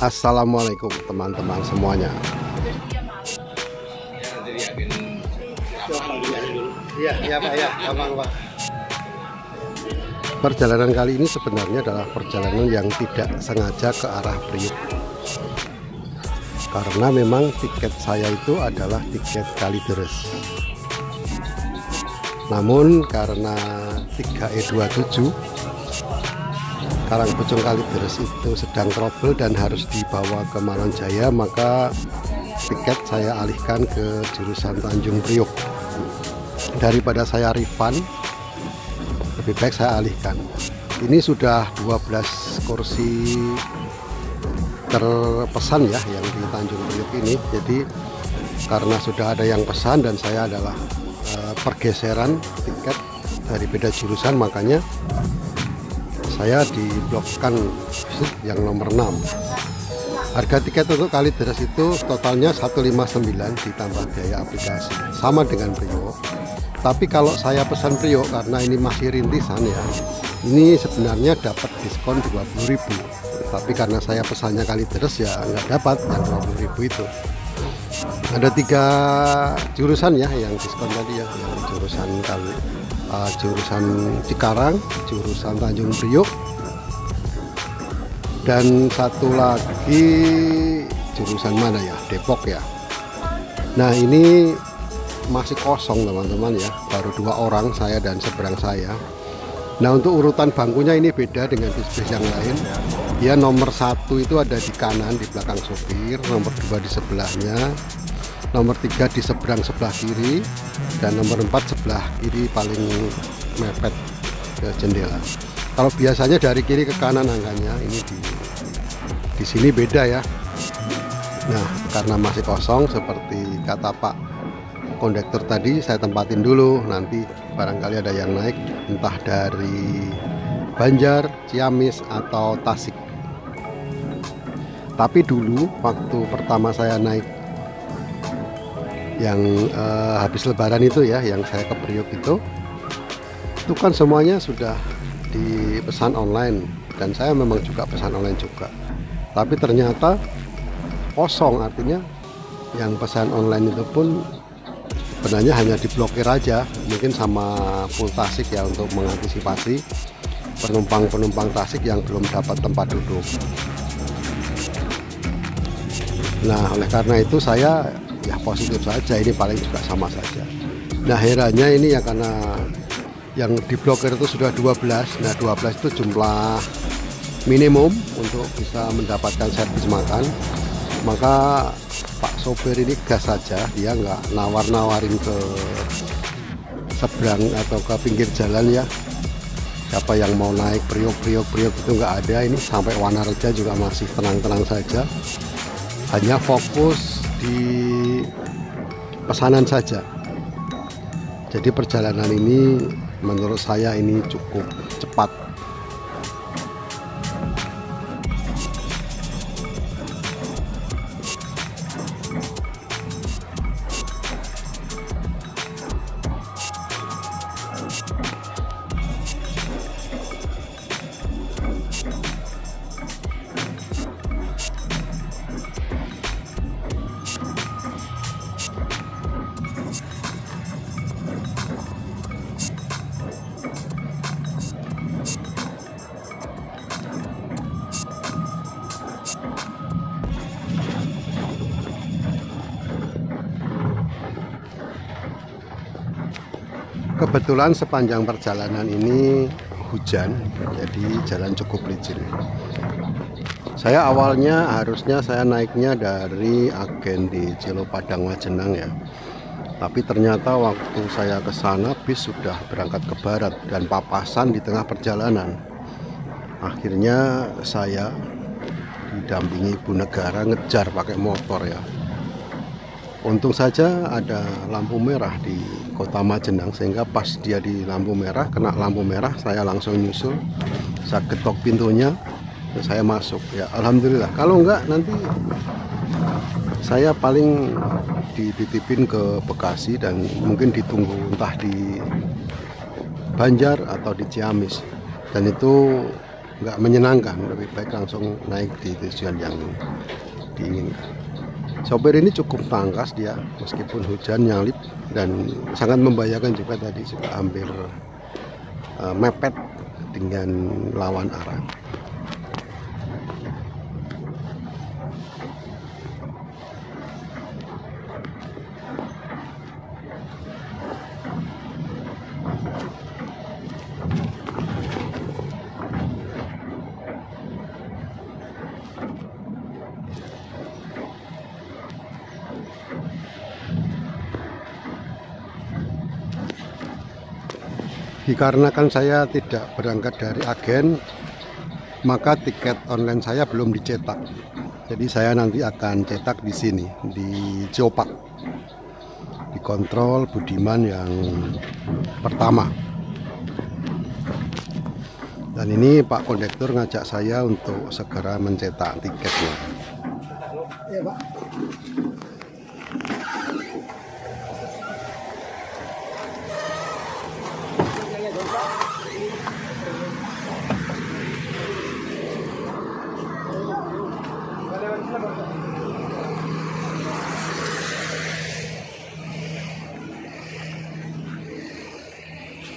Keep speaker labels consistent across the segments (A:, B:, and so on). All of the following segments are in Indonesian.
A: Assalamualaikum teman-teman semuanya. Iya Pak, ya, gampang Pak. Perjalanan kali ini sebenarnya adalah perjalanan yang tidak sengaja ke arah Priuk. Karena memang tiket saya itu adalah tiket Kalideres. Namun karena 3E27 Karangpucung Kalideres itu sedang trouble dan harus dibawa ke Malonjaya, maka tiket saya alihkan ke jurusan Tanjung Priok. Daripada saya refund, lebih baik saya alihkan. Ini sudah 12 kursi terpesan ya yang di Tanjung Priok ini. Jadi karena sudah ada yang pesan dan saya adalah pergeseran tiket dari beda jurusan, makanya saya diblokkan yang nomor 6. Harga tiket untuk Kalideres itu totalnya 159 ditambah biaya aplikasi, sama dengan Priok. Tapi kalau saya pesan Priok, karena ini masih rintisan ya, ini sebenarnya dapat diskon 20.000. Tapi karena saya pesannya Kalideres ya nggak dapat yang 20.000 itu. Ada 3 jurusan ya yang diskon tadi ya, yang jurusan Cikarang, jurusan Tanjung Priok, dan satu lagi jurusan mana ya, Depok ya. Nah ini masih kosong teman-teman ya, baru 2 orang, saya dan seberang saya. Nah untuk urutan bangkunya ini beda dengan bis-bis yang lain. Dia nomor 1 itu ada di kanan di belakang sopir, nomor 2 di sebelahnya, nomor 3 di seberang sebelah kiri, dan nomor 4 sebelah kiri paling mepet ke jendela. Kalau biasanya dari kiri ke kanan angkanya, ini di sini beda ya. Nah karena masih kosong seperti kata Pak kondektur tadi, saya tempatin dulu, nanti barangkali ada yang naik entah dari Banjar, Ciamis atau Tasik. Tapi dulu waktu pertama saya naik yang habis lebaran itu ya, yang saya ke Priok itu kan semuanya sudah dipesan online, dan saya memang juga pesan online juga, tapi ternyata kosong. Artinya yang pesan online itu pun sebenarnya hanya diblokir aja, mungkin sama Full Tasik ya, untuk mengantisipasi penumpang Tasik yang belum dapat tempat duduk. Nah oleh karena itu saya ya positif saja, ini paling juga sama saja. Nah herannya ini ya, karena yang diblokir itu sudah 12. Nah 12 itu jumlah minimum untuk bisa mendapatkan servis makan, maka Pak sopir ini gas saja, dia nggak nawar-nawarin ke seberang atau ke pinggir jalan ya, siapa yang mau naik Priok itu nggak ada. Ini sampai Wanareja juga masih tenang-tenang saja, hanya fokus di pesanan saja. Jadi perjalanan ini menurut saya ini cukup cepat. Kebetulan sepanjang perjalanan ini hujan, jadi jalan cukup licin. Saya awalnya harusnya saya naiknya dari agen di Cilopadang Majenang ya, tapi ternyata waktu saya ke sana bis sudah berangkat ke barat dan papasan di tengah perjalanan. Akhirnya saya didampingi Ibu Negara ngejar pakai motor ya. Untung saja ada lampu merah di kota Majenang, sehingga pas dia di lampu merah, kena lampu merah, saya langsung nyusul, saya ketok pintunya dan saya masuk ya, alhamdulillah. Kalau enggak nanti saya paling dititipin ke Bekasi dan mungkin ditunggu entah di Banjar atau di Ciamis, dan itu nggak menyenangkan, lebih baik langsung naik di tujuan yang diinginkan. Sopir ini cukup tangkas dia, meskipun hujan nyalip dan sangat membahayakan juga, tadi juga hampir mepet dengan lawan arah. Dikarenakan saya tidak berangkat dari agen, maka tiket online saya belum dicetak. Jadi saya nanti akan cetak di sini, di Jopak, di kontrol Budiman yang pertama. Dan ini Pak Kondektur ngajak saya untuk segera mencetak tiketnya. Ya, Pak.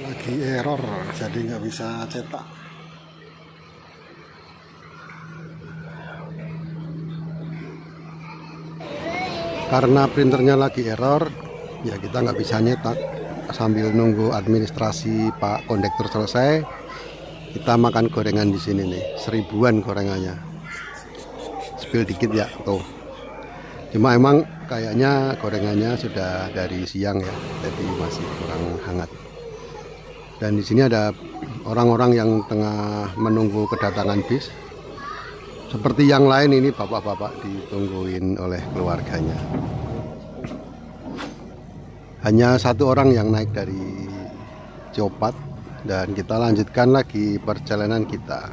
A: Lagi error, jadi nggak bisa cetak. Karena printernya lagi error, ya kita nggak bisa nyetak. Sambil nunggu administrasi Pak Kondektur selesai, kita makan gorengan di sini nih, 1000-an gorengannya. Spill dikit ya, tuh. Cuma emang kayaknya gorengannya sudah dari siang ya, jadi masih kurang hangat. Dan di sini ada orang-orang yang tengah menunggu kedatangan bis. Seperti yang lain ini bapak-bapak ditungguin oleh keluarganya. Hanya satu orang yang naik dari Jopat dan kita lanjutkan lagi perjalanan kita.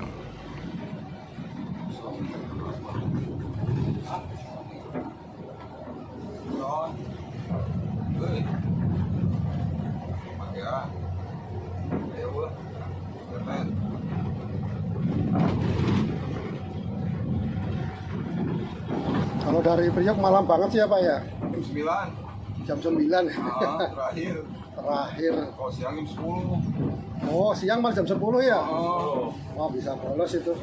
A: Kalau dari Priok malam banget sih ya Pak ya?
B: Jam 9.
A: Jam 9 ya?
B: Terakhir.
A: Terakhir.
B: Oh, siang jam 10.
A: Oh, siang malah jam 10 ya?
B: Oh.
A: Wah, bisa bolos itu.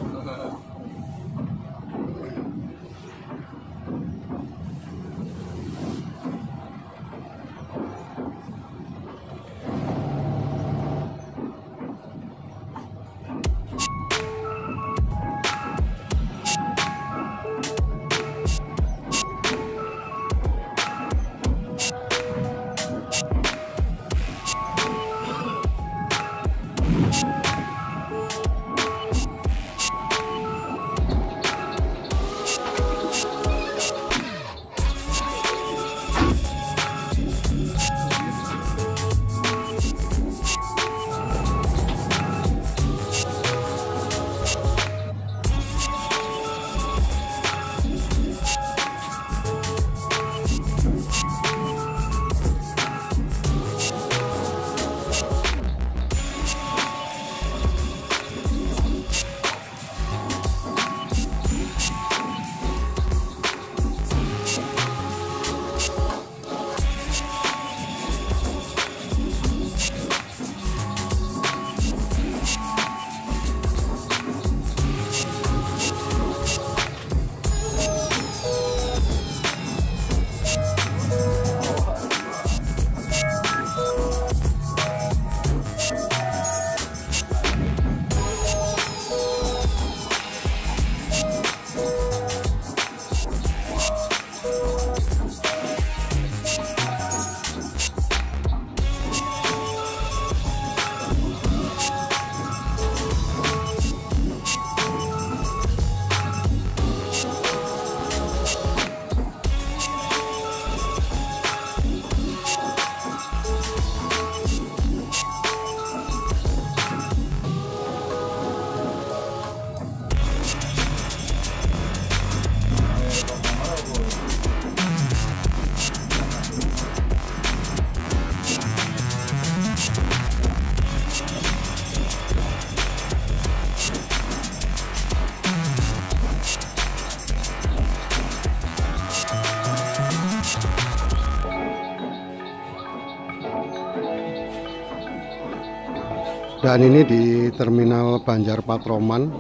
A: Dan ini di Terminal Banjar Patroman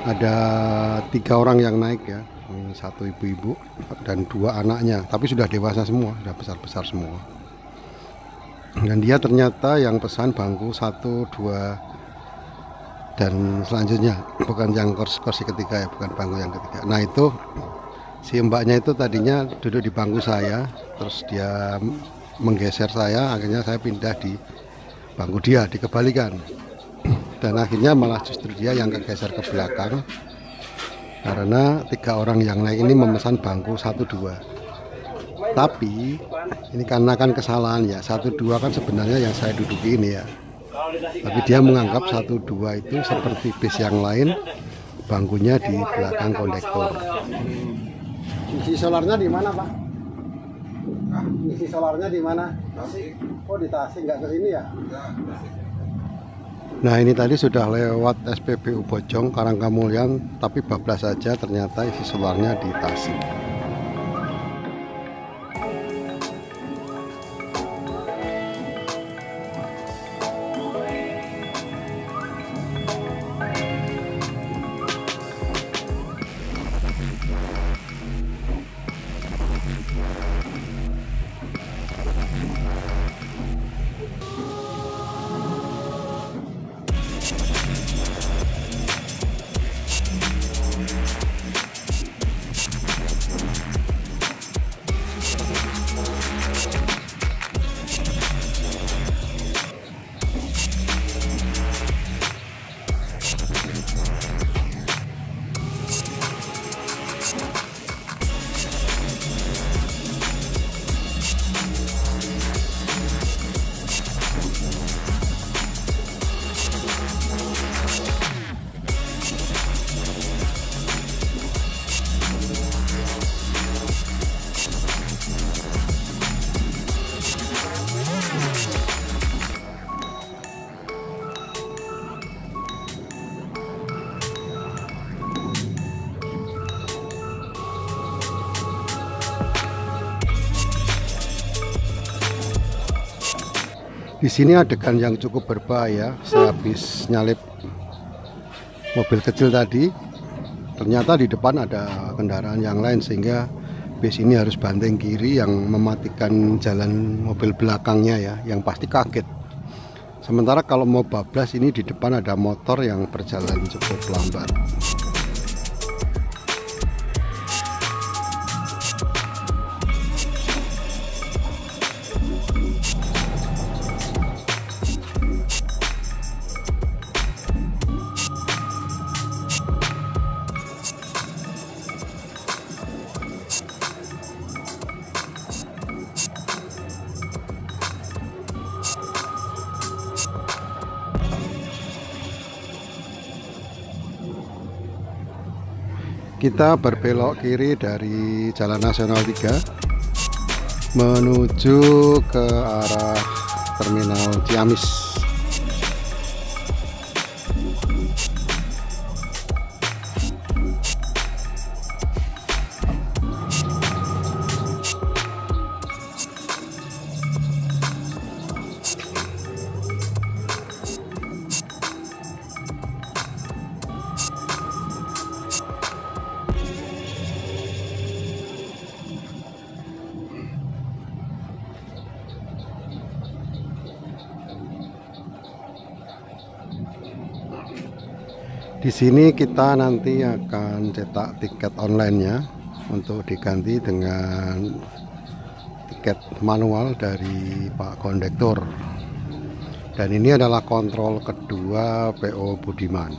A: ada 3 orang yang naik ya. Ini 1 ibu-ibu dan 2 anaknya, tapi sudah dewasa semua, sudah besar-besar semua. Dan dia ternyata yang pesan bangku 1, 2 dan selanjutnya, bukan yang kursi ketiga ya, bukan bangku yang ketiga. Nah itu si mbaknya itu tadinya duduk di bangku saya, terus dia menggeser saya, akhirnya saya pindah di bangku dia, dikembalikan. Dan akhirnya malah justru dia yang kegeser ke belakang karena 3 orang yang naik ini memesan bangku 1, 2. Tapi ini karena kan kesalahan ya, 1, 2 kan sebenarnya yang saya duduki ini ya. Tapi dia menganggap 1, 2 itu seperti bis yang lain, bangkunya di belakang kondektor. Isi solarnya di mana, Pak? Isi solarnya di mana?
B: Tasik.
A: Oh, di Tasik, nggak ke sini ya?
B: Ya, Tasik.
A: Nah ini tadi sudah lewat SPBU Bojong Karangkamulyan, tapi bablas saja ternyata isi solarnya di Tasik. Di sini adegan yang cukup berbahaya. Saya habis nyalip mobil kecil tadi, ternyata di depan ada kendaraan yang lain sehingga bis ini harus banting kiri yang mematikan jalan mobil belakangnya ya, yang pasti kaget. Sementara kalau mau bablas ini di depan ada motor yang berjalan cukup lambat. Kita berbelok kiri dari Jalan Nasional 3 menuju ke arah Terminal Ciamis. Di sini kita nanti akan cetak tiket online-nya untuk diganti dengan tiket manual dari Pak Kondektor. Dan ini adalah kontrol kedua PO Budiman.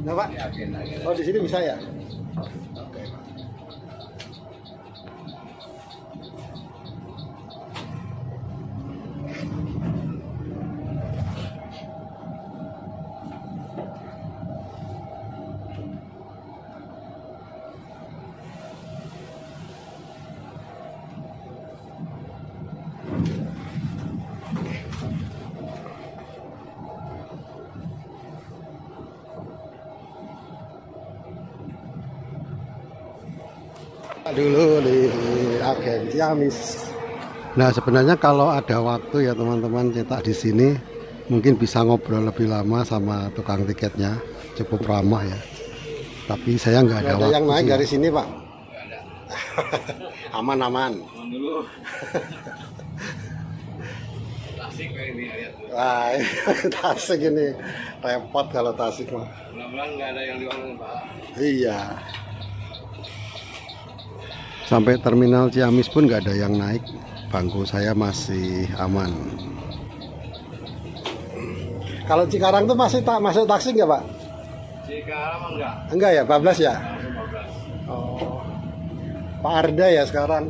A: Nah, Pak. Oh, di sini bisa ya? Oke, Pak. dulu di agen Ciamis. Nah sebenarnya kalau ada waktu ya teman-teman cetak di sini mungkin bisa ngobrol lebih lama sama tukang tiketnya, cukup ramah ya. Tapi saya nggak ada waktu. Yang naik dari sini Pak?
B: Nggak ada.
A: Aman-aman.
B: Dulu. Tasik kayak ini lihat.
A: Wah, Tasik ini repot kalau Tasik mah.
B: Mudah-mudahan nggak ada yang diomongin Pak.
A: Iya. Sampai terminal Ciamis pun nggak ada yang naik. Bangku saya masih aman. Kalau Cikarang tuh masih masuk taksi nggak Pak?
B: Cikarang enggak.
A: Enggak ya, 14 ya?
B: 15.
A: Oh, Pak Arda ya sekarang.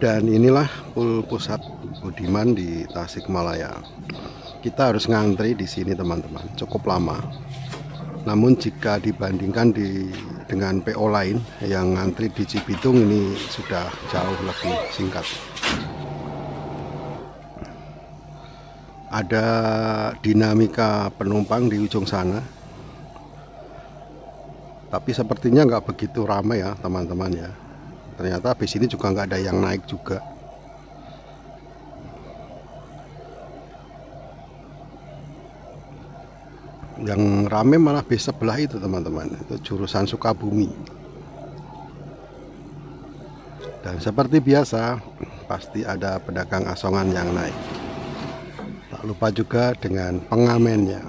A: Dan inilah pusat Budiman di Tasikmalaya. Kita harus ngantri di sini teman-teman, cukup lama. Namun jika dibandingkan dengan PO lain yang ngantri di Cibitung, ini sudah jauh lebih singkat. Ada dinamika penumpang di ujung sana, tapi sepertinya nggak begitu ramai ya teman-teman ya. Ternyata habis ini juga nggak ada yang naik juga. Yang rame malah bis sebelah itu teman-teman, itu jurusan Sukabumi. Dan seperti biasa pasti ada pedagang asongan yang naik. Tak lupa juga dengan pengamennya.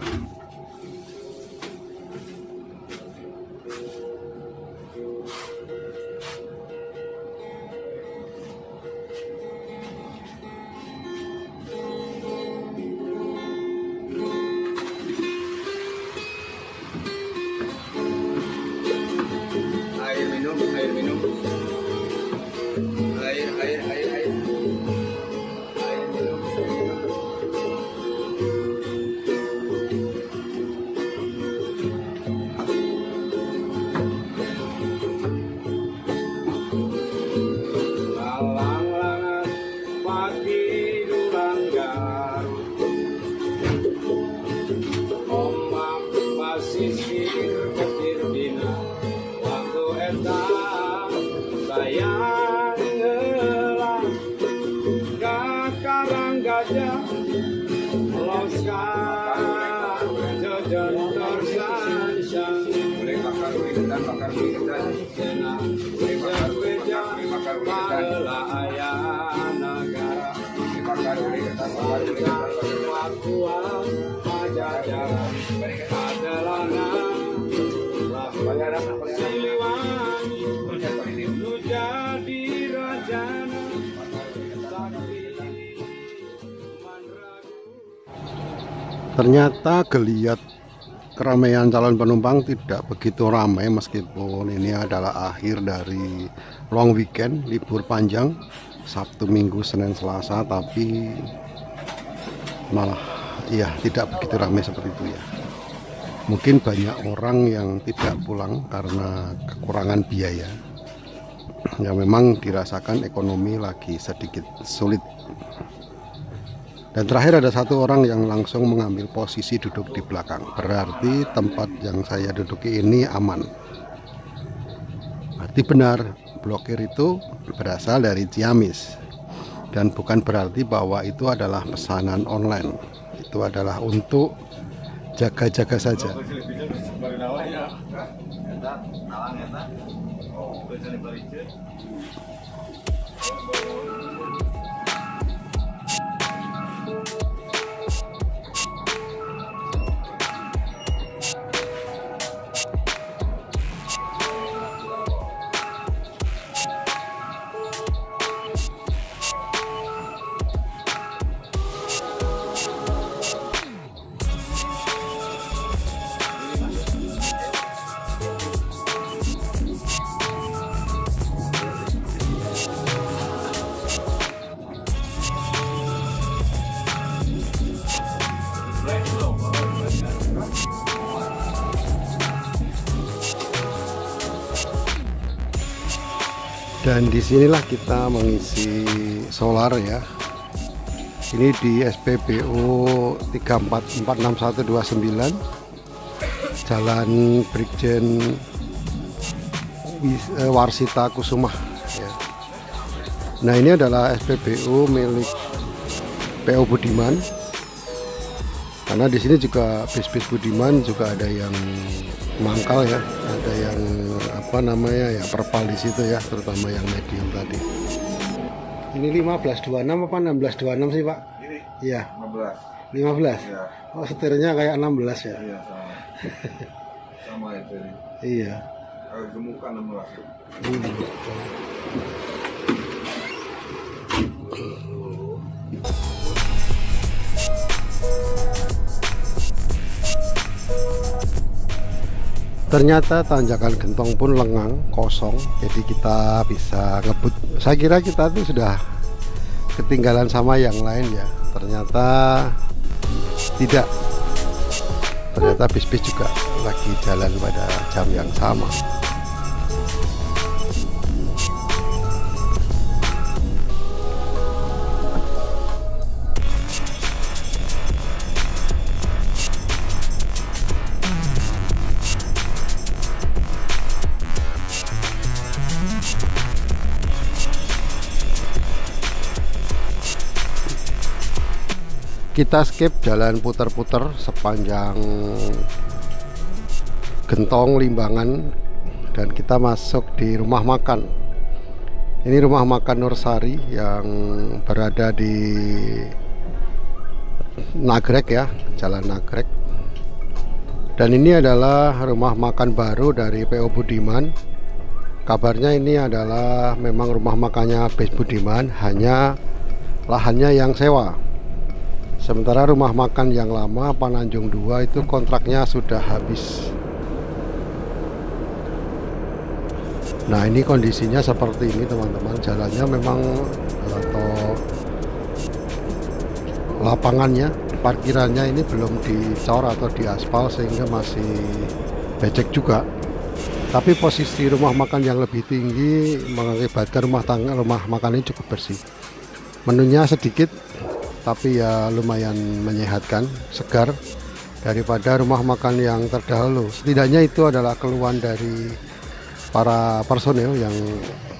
A: Ternyata geliat keramaian calon penumpang tidak begitu ramai, meskipun ini adalah akhir dari long weekend, libur panjang Sabtu, Minggu, Senin, Selasa, tapi malah ya tidak begitu ramai seperti itu ya. Mungkin banyak orang yang tidak pulang karena kekurangan biaya, yang memang dirasakan ekonomi lagi sedikit sulit. Dan terakhir ada satu orang yang langsung mengambil posisi duduk di belakang. Berarti tempat yang saya duduki ini aman. Berarti benar, blokir itu berasal dari Ciamis. Dan bukan berarti bahwa itu adalah pesanan online. Itu adalah untuk jaga-jaga saja. Dan disinilah kita mengisi solar ya. Ini di SPBU 344629 Jalan Brigjen Warsita Kusumah ya. Nah, ini adalah SPBU milik PO Budiman. Karena di sini juga bis-bis Budiman juga ada yang mangkal ya, ada yang apa namanya ya, perpal di situ ya, terutama yang medium tadi. Ini 1526 apa 1626 sih Pak?
C: Ini
A: iya
C: 15.
A: 15?
C: Ya.
A: Oh, setirnya kayak 16 ya?
C: Iya sama. Sama itu.
A: Iya.
C: Kalau gemukan 16.
A: Ternyata tanjakan gentong pun lengang, kosong, jadi kita bisa ngebut. Saya kira kita tuh sudah ketinggalan sama yang lain ya. Ternyata tidak. Ternyata bis-bis juga lagi jalan pada jam yang sama. Kita skip jalan putar-putar sepanjang Gentong Limbangan dan kita masuk di rumah makan. Ini rumah makan Nursari yang berada di Nagrek ya, Jalan Nagrek. Dan ini adalah rumah makan baru dari PO Budiman. Kabarnya ini adalah memang rumah makannya Bes Budiman, hanya lahannya yang sewa. Sementara rumah makan yang lama Pananjung 2 itu kontraknya sudah habis. Nah, ini kondisinya seperti ini teman-teman. Jalannya memang atau lapangannya, parkirannya ini belum dicor atau diaspal sehingga masih becek juga. Tapi posisi rumah makan yang lebih tinggi mengakibatkan rumah makan ini cukup bersih. Menunya sedikit tapi ya lumayan menyehatkan, segar daripada rumah makan yang terdahulu. Setidaknya itu adalah keluhan dari para personel yang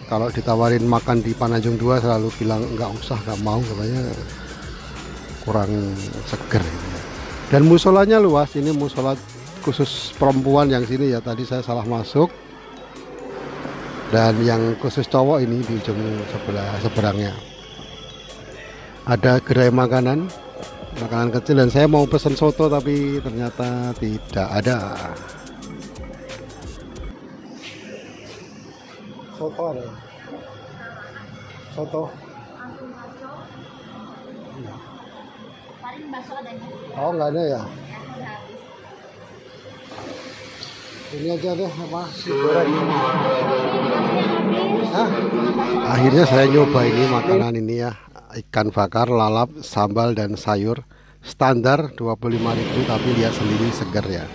A: kalau ditawarin makan di Pananjung 2 selalu bilang nggak usah, nggak mau, katanya kurang seger. Dan musolanya luas, ini musola khusus perempuan yang sini ya, tadi saya salah masuk. Dan yang khusus cowok ini di ujung seberangnya ada gerai makanan kecil, dan saya mau pesen soto tapi ternyata tidak ada. Soto ada? Soto?
D: Paling bakso adanya.
A: Oh, nggak ada ya? Ini aja deh, apa sih goreng. Hah? Akhirnya saya nyoba ini makanan ini ya, ikan bakar, lalap, sambal dan sayur. Standar 25.000, tapi lihat sendiri seger ya.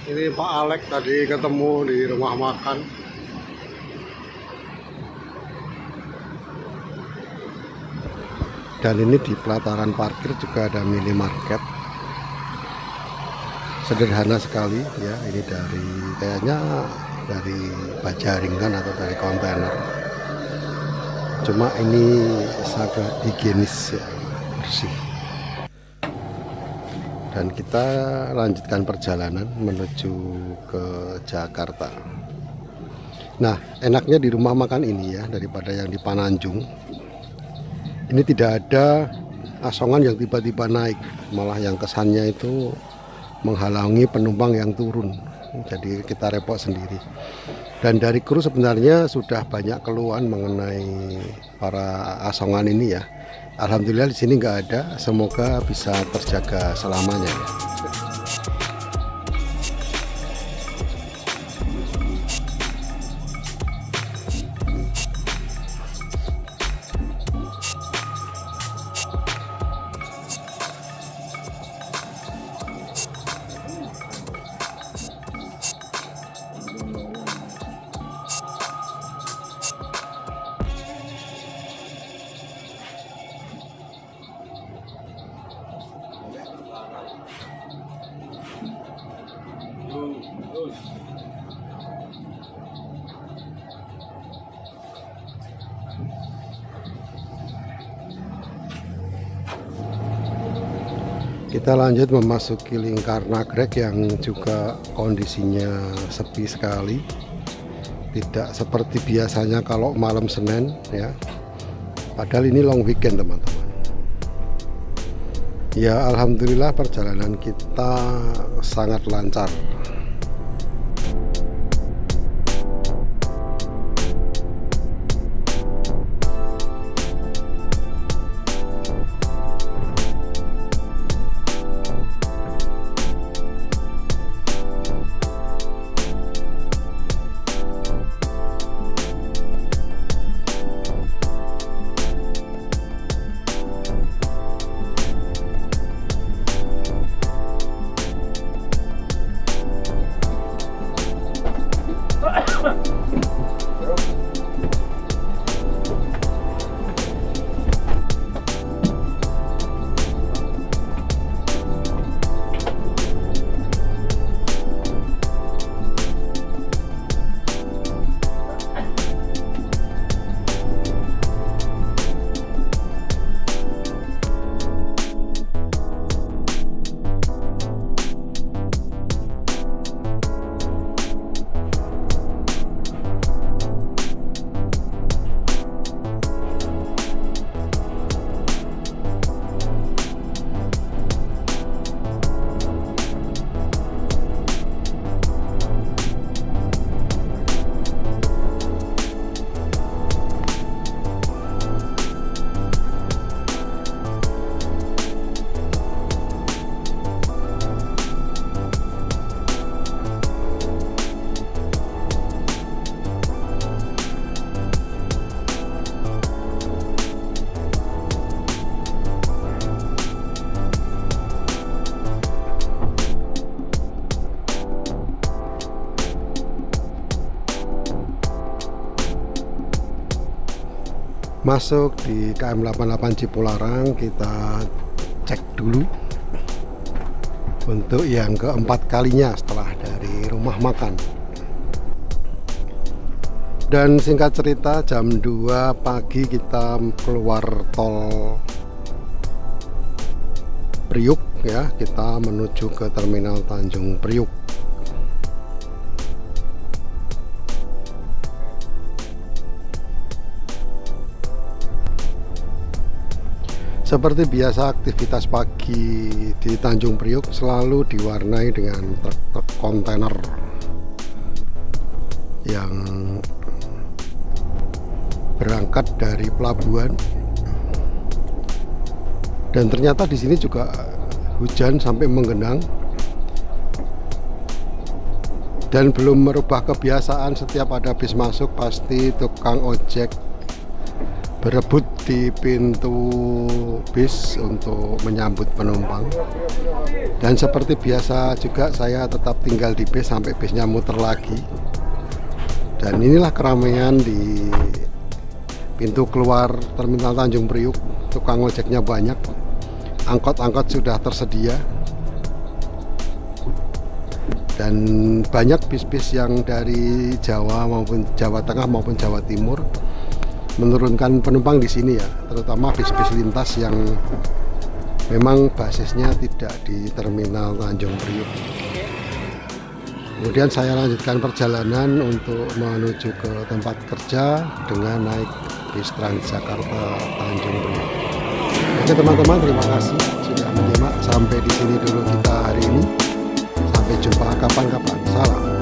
A: Ini Pak Alek tadi ketemu di rumah makan. Dan ini di pelataran parkir juga ada minimarket. Sederhana sekali ya, ini kayaknya dari baja ringan atau dari kontainer. Cuma ini sangat higienis ya, bersih. Dan kita lanjutkan perjalanan menuju ke Jakarta. Nah, enaknya di rumah makan ini ya, daripada yang di Pananjung, ini tidak ada asongan yang tiba-tiba naik, malah yang kesannya itu menghalangi penumpang yang turun. Jadi kita repot sendiri. Dan dari kru sebenarnya sudah banyak keluhan mengenai para asongan ini ya. Alhamdulillah di sini nggak ada. Semoga bisa terjaga selamanya. Kita lanjut memasuki lingkar Nagrek yang juga kondisinya sepi sekali. Tidak seperti biasanya kalau malam Senin ya. Padahal ini long weekend teman-teman. Ya alhamdulillah perjalanan kita sangat lancar. Masuk di KM 88 Cipularang, kita cek dulu untuk yang keempat kalinya setelah dari rumah makan. Dan singkat cerita, jam 2 pagi kita keluar tol Priuk ya, kita menuju ke Terminal Tanjung Priuk. Seperti biasa, aktivitas pagi di Tanjung Priuk selalu diwarnai dengan truk-truk kontainer yang berangkat dari pelabuhan. Dan ternyata di sini juga hujan sampai menggenang. Dan belum merubah kebiasaan, setiap ada bis masuk pasti tukang ojek berebut di pintu bis untuk menyambut penumpang. Dan seperti biasa juga, saya tetap tinggal di bis sampai bisnya muter lagi. Dan inilah keramaian di pintu keluar Terminal Tanjung Priuk. Tukang ojeknya banyak, angkot-angkot sudah tersedia, dan banyak bis-bis yang dari Jawa maupun Jawa Tengah maupun Jawa Timur menurunkan penumpang di sini ya, terutama bis-bis lintas yang memang basisnya tidak di Terminal Tanjung Priuk. Kemudian saya lanjutkan perjalanan untuk menuju ke tempat kerja dengan naik bis Transjakarta Tanjung Priuk. Oke teman-teman, terima kasih sudah menyimak. Sampai di sini dulu kita hari ini. Sampai jumpa kapan-kapan. Salam.